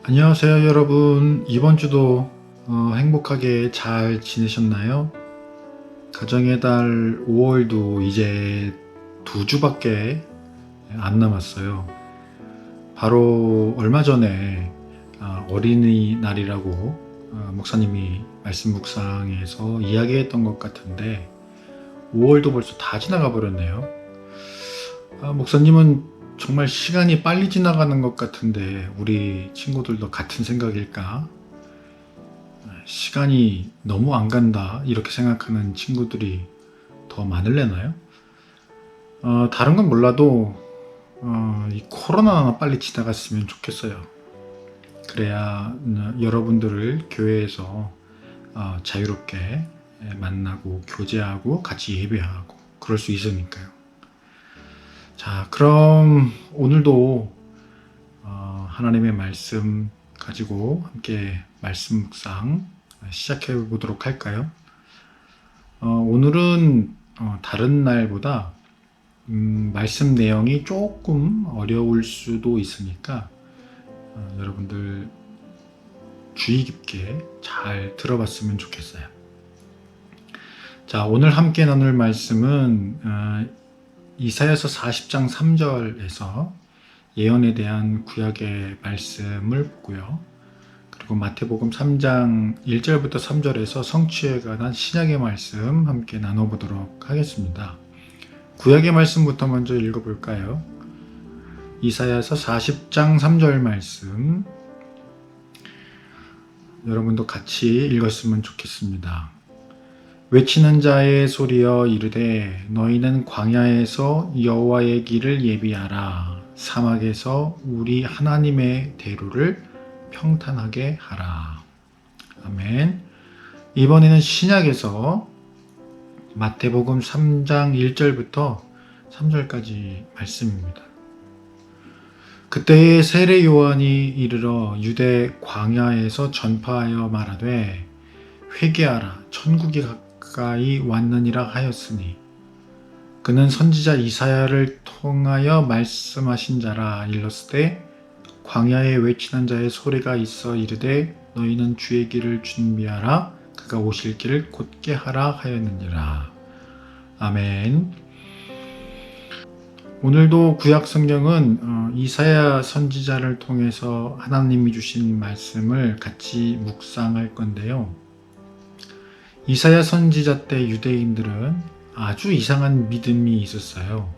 안녕하세요 여러분. 이번 주도 행복하게 잘 지내셨나요? 가정의 달 5월도 이제 2주밖에 안 남았어요. 바로 얼마 전에 어린이날이라고 목사님이 말씀 묵상에서 이야기했던 것 같은데 5월도 벌써 다 지나가 버렸네요. 목사님은 정말 시간이 빨리 지나가는 것 같은데 우리 친구들도 같은 생각일까? 시간이 너무 안 간다 이렇게 생각하는 친구들이 더 많을래나요? 다른 건 몰라도 이 코로나가 빨리 지나갔으면 좋겠어요. 그래야 여러분들을 교회에서 자유롭게 만나고 교제하고 같이 예배하고 그럴 수 있으니까요. 자, 그럼 오늘도 하나님의 말씀 가지고 함께 말씀 묵상 시작해 보도록 할까요? 오늘은 다른 날보다 말씀 내용이 조금 어려울 수도 있으니까 여러분들 주의 깊게 잘 들어봤으면 좋겠어요. 자, 오늘 함께 나눌 말씀은 이사야서 40장 3절에서 예언에 대한 구약의 말씀을 보고요. 그리고 마태복음 3장 1절부터 3절에서 성취에 관한 신약의 말씀 함께 나눠보도록 하겠습니다. 구약의 말씀부터 먼저 읽어볼까요? 이사야서 40장 3절 말씀 여러분도 같이 읽었으면 좋겠습니다. 외치는 자의 소리여 이르되 너희는 광야에서 여호와의 길을 예비하라. 사막에서 우리 하나님의 대로를 평탄하게 하라. 아멘. 이번에는 신약에서 마태복음 3장 1절부터 3절까지 말씀입니다. 그때에 세례 요한이 이르러 유대 광야에서 전파하여 말하되 회개하라 천국이 가까이 왔느니라 하였으니 그는 선지자 이사야를 통하여 말씀하신 자라. 일렀으되 광야에 외치는 자의 소리가 있어 이르되 너희는 주의 길을 준비하라 그가 오실 길을 곧게 하라 하였느니라. 아멘. 오늘도 구약 성경은 이사야 선지자를 통해서 하나님이 주신 말씀을 같이 묵상할 건데요. 이사야 선지자 때 유대인들은 아주 이상한 믿음이 있었어요.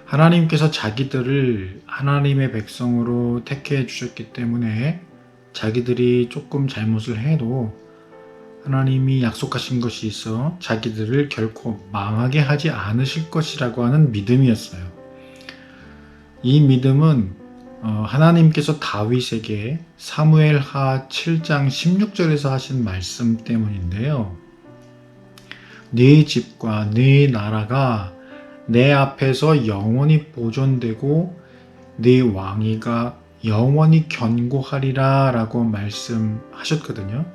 하나님께서 자기들을 하나님의 백성으로 택해 주셨기 때문에 자기들이 조금 잘못을 해도 하나님이 약속하신 것이 있어 자기들을 결코 망하게 하지 않으실 것이라고 하는 믿음이었어요. 이 믿음은 하나님께서 다윗에게 사무엘하 7장 16절에서 하신 말씀 때문인데요. 네 집과 네 나라가 내 앞에서 영원히 보존되고 네 왕위가 영원히 견고하리라 라고 말씀하셨거든요.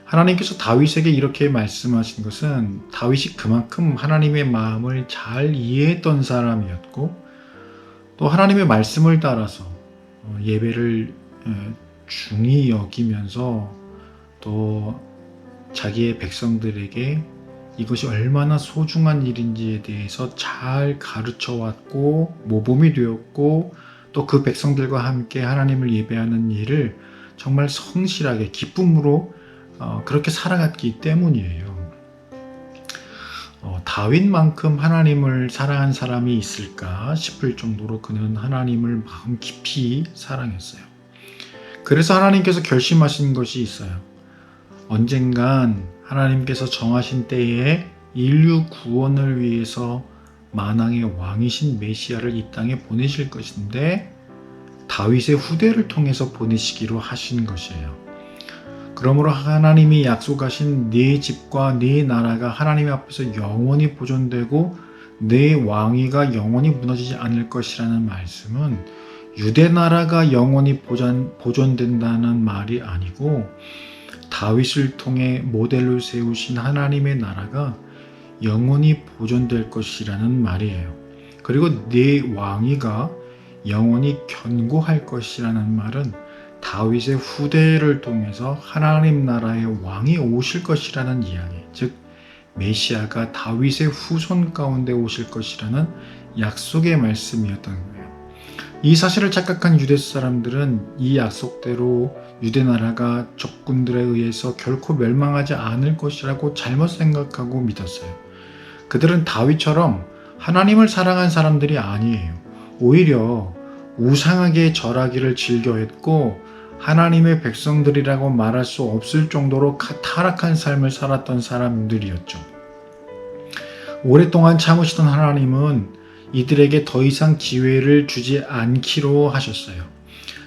하나님께서 다윗에게 이렇게 말씀하신 것은 다윗이 그만큼 하나님의 마음을 잘 이해했던 사람이었고 또 하나님의 말씀을 따라서 예배를 중히 여기면서 또 자기의 백성들에게 이것이 얼마나 소중한 일인지에 대해서 잘 가르쳐 왔고 모범이 되었고 또 그 백성들과 함께 하나님을 예배하는 일을 정말 성실하게 기쁨으로 그렇게 살아갔기 때문이에요. 다윗만큼 하나님을 사랑한 사람이 있을까 싶을 정도로 그는 하나님을 마음 깊이 사랑했어요. 그래서 하나님께서 결심하신 것이 있어요. 언젠간 하나님께서 정하신 때에 인류 구원을 위해서 만왕의 왕이신 메시아를 이 땅에 보내실 것인데 다윗의 후대를 통해서 보내시기로 하신 것이에요. 그러므로 하나님이 약속하신 네 집과 네 나라가 하나님 앞에서 영원히 보존되고 네 왕위가 영원히 무너지지 않을 것이라는 말씀은 유대 나라가 영원히 보존된다는 말이 아니고 다윗을 통해 모델로 세우신 하나님의 나라가 영원히 보존될 것이라는 말이에요. 그리고 네 왕위가 영원히 견고할 것이라는 말은 다윗의 후대를 통해서 하나님 나라의 왕이 오실 것이라는 이야기, 즉 메시아가 다윗의 후손 가운데 오실 것이라는 약속의 말씀이었던 거예요. 이 사실을 착각한 유대 사람들은 이 약속대로 유대 나라가 적군들에 의해서 결코 멸망하지 않을 것이라고 잘못 생각하고 믿었어요. 그들은 다윗처럼 하나님을 사랑한 사람들이 아니에요. 오히려 우상에게 절하기를 즐겨했고 하나님의 백성들이라고 말할 수 없을 정도로 타락한 삶을 살았던 사람들이었죠. 오랫동안 참으시던 하나님은 이들에게 더 이상 기회를 주지 않기로 하셨어요.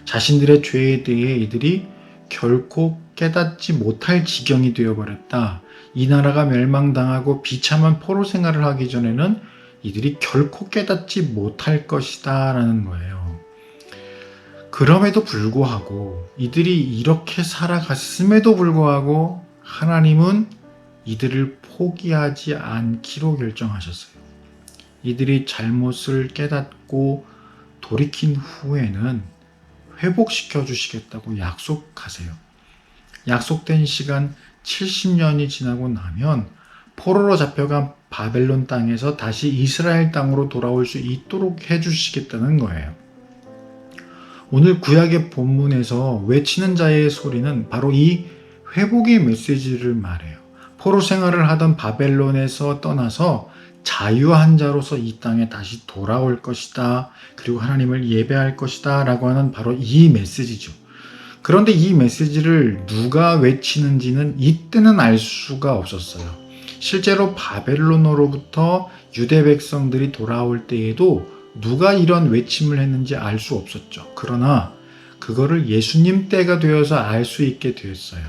자신들의 죄에 대해 이들이 결코 깨닫지 못할 지경이 되어버렸다. 이 나라가 멸망당하고 비참한 포로 생활을 하기 전에는 이들이 결코 깨닫지 못할 것이다 라는 거예요. 그럼에도 불구하고 이들이 이렇게 살아갔음에도 불구하고 하나님은 이들을 포기하지 않기로 결정하셨어요. 이들이 잘못을 깨닫고 돌이킨 후에는 회복시켜 주시겠다고 약속하세요. 약속된 시간 70년이 지나고 나면 포로로 잡혀간 바벨론 땅에서 다시 이스라엘 땅으로 돌아올 수 있도록 해주시겠다는 거예요. 오늘 구약의 본문에서 외치는 자의 소리는 바로 이 회복의 메시지를 말해요. 포로 생활을 하던 바벨론에서 떠나서 자유한 자로서 이 땅에 다시 돌아올 것이다. 그리고 하나님을 예배할 것이다. 라고 하는 바로 이 메시지죠. 그런데 이 메시지를 누가 외치는지는 이때는 알 수가 없었어요. 실제로 바벨론으로부터 유대 백성들이 돌아올 때에도 누가 이런 외침을 했는지 알 수 없었죠. 그러나 그거를 예수님 때가 되어서 알 수 있게 되었어요.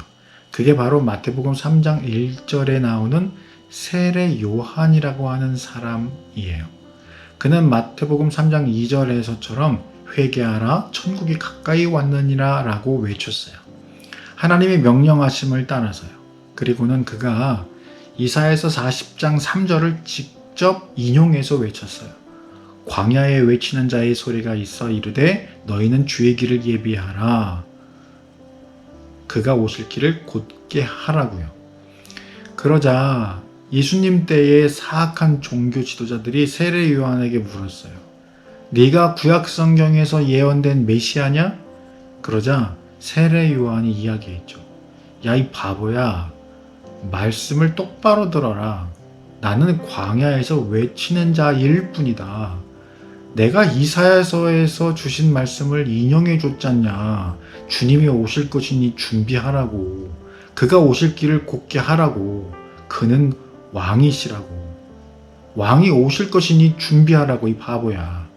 그게 바로 마태복음 3장 1절에 나오는 세례 요한이라고 하는 사람이에요. 그는 마태복음 3장 2절에서처럼 회개하라 천국이 가까이 왔느니라 라고 외쳤어요. 하나님의 명령하심을 따라서요. 그리고는 그가 이사야서 40장 3절을 직접 인용해서 외쳤어요. 광야에 외치는 자의 소리가 있어 이르되 너희는 주의 길을 예비하라. 그가 오실 길을 곧게 하라고요. 그러자 예수님 때의 사악한 종교 지도자들이 세례 요한에게 물었어요. 네가 구약 성경에서 예언된 메시아냐? 그러자 세례 요한이 이야기했죠. 야, 이 바보야. 말씀을 똑바로 들어라. 나는 광야에서 외치는 자일 뿐이다. 내가 이사야서에서 주신 말씀을 인용해 줬잖냐. 주님이 오실 것이니 준비하라고. 그가 오실 길을 곧게 하라고. 그는 왕이시라고. 왕이 오실 것이니 준비하라고. 이 바보야.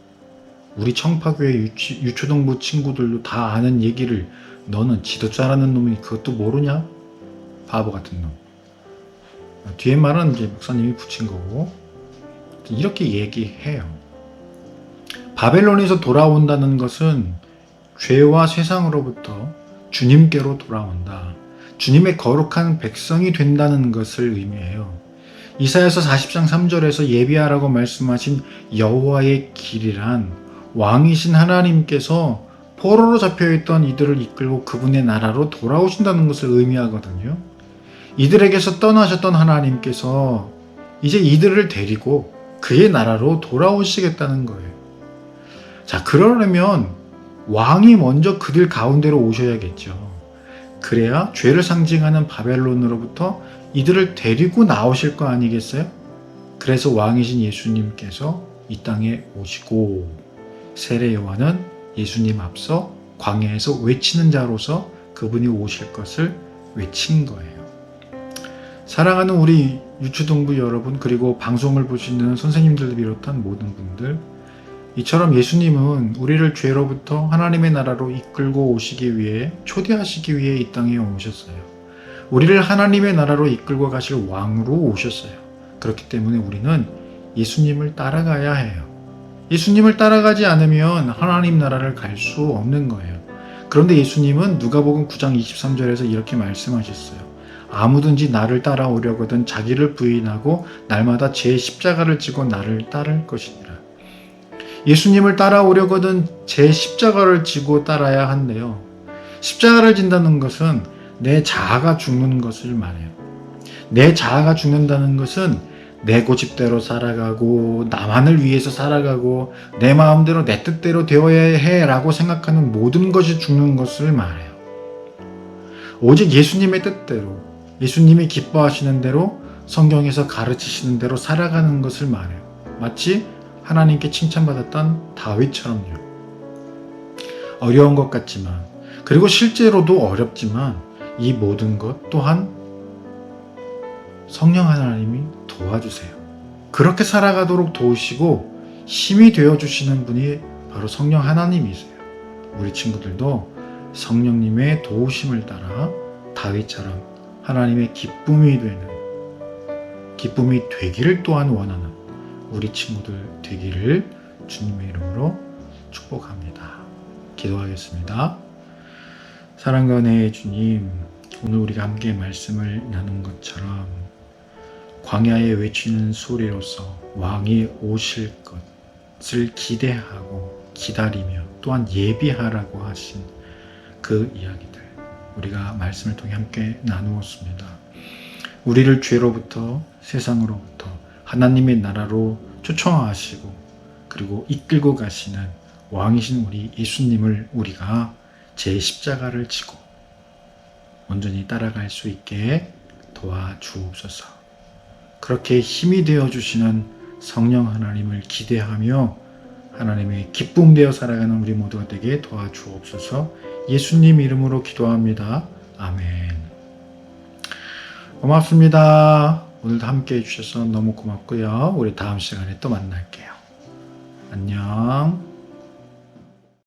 우리 청파교회 유초동부 친구들도 다 아는 얘기를 너는 지도자라는 놈이 그것도 모르냐? 바보 같은 놈. 뒤에 말은 이제 목사님이 붙인 거고 이렇게 얘기해요. 바벨론에서 돌아온다는 것은 죄와 세상으로부터 주님께로 돌아온다. 주님의 거룩한 백성이 된다는 것을 의미해요. 이사야서 40장 3절에서 예비하라고 말씀하신 여호와의 길이란 왕이신 하나님께서 포로로 잡혀있던 이들을 이끌고 그분의 나라로 돌아오신다는 것을 의미하거든요. 이들에게서 떠나셨던 하나님께서 이제 이들을 데리고 그의 나라로 돌아오시겠다는 거예요. 자, 그러려면 왕이 먼저 그들 가운데로 오셔야겠죠. 그래야 죄를 상징하는 바벨론으로부터 이들을 데리고 나오실 거 아니겠어요? 그래서 왕이신 예수님께서 이 땅에 오시고 세례 요한은 예수님 앞서 광야에서 외치는 자로서 그분이 오실 것을 외친 거예요. 사랑하는 우리 유초동부 여러분, 그리고 방송을 보시는 선생님들을 비롯한 모든 분들, 이처럼 예수님은 우리를 죄로부터 하나님의 나라로 이끌고 오시기 위해, 초대하시기 위해 이 땅에 오셨어요. 우리를 하나님의 나라로 이끌고 가실 왕으로 오셨어요. 그렇기 때문에 우리는 예수님을 따라가야 해요. 예수님을 따라가지 않으면 하나님 나라를 갈 수 없는 거예요. 그런데 예수님은 누가복음 9장 23절에서 이렇게 말씀하셨어요. 아무든지 나를 따라오려거든 자기를 부인하고 날마다 제 십자가를 지고 나를 따를 것이니라. 예수님을 따라오려거든 제 십자가를 지고 따라야 한대요. 십자가를 진다는 것은 내 자아가 죽는 것을 말해요. 내 자아가 죽는다는 것은 내 고집대로 살아가고 나만을 위해서 살아가고 내 마음대로 내 뜻대로 되어야 해라고 생각하는 모든 것이 죽는 것을 말해요. 오직 예수님의 뜻대로, 예수님이 기뻐하시는 대로, 성경에서 가르치시는 대로 살아가는 것을 말해요. 마치 하나님께 칭찬받았던 다윗처럼요. 어려운 것 같지만, 그리고 실제로도 어렵지만 이 모든 것 또한 성령 하나님이 도와주세요. 그렇게 살아가도록 도우시고 힘이 되어주시는 분이 바로 성령 하나님이세요. 우리 친구들도 성령님의 도우심을 따라 다윗처럼 하나님의 기쁨이 되기를 또한 원하는 우리 친구들 되기를 주님의 이름으로 축복합니다. 기도하겠습니다. 사랑과 은혜의 주님, 오늘 우리가 함께 말씀을 나눈 것처럼 광야에 외치는 소리로서 왕이 오실 것을 기대하고 기다리며 또한 예비하라고 하신 그 이야기들 우리가 말씀을 통해 함께 나누었습니다. 우리를 죄로부터 세상으로부터 하나님의 나라로 초청하시고 그리고 이끌고 가시는 왕이신 우리 예수님을 우리가 제 십자가를 지고 온전히 따라갈 수 있게 도와주옵소서. 그렇게 힘이 되어주시는 성령 하나님을 기대하며 하나님의 기쁨 되어 살아가는 우리 모두가 되게 도와주옵소서. 예수님 이름으로 기도합니다. 아멘. 고맙습니다. 오늘도 함께 해주셔서 너무 고맙고요. 우리 다음 시간에 또 만날게요. 안녕.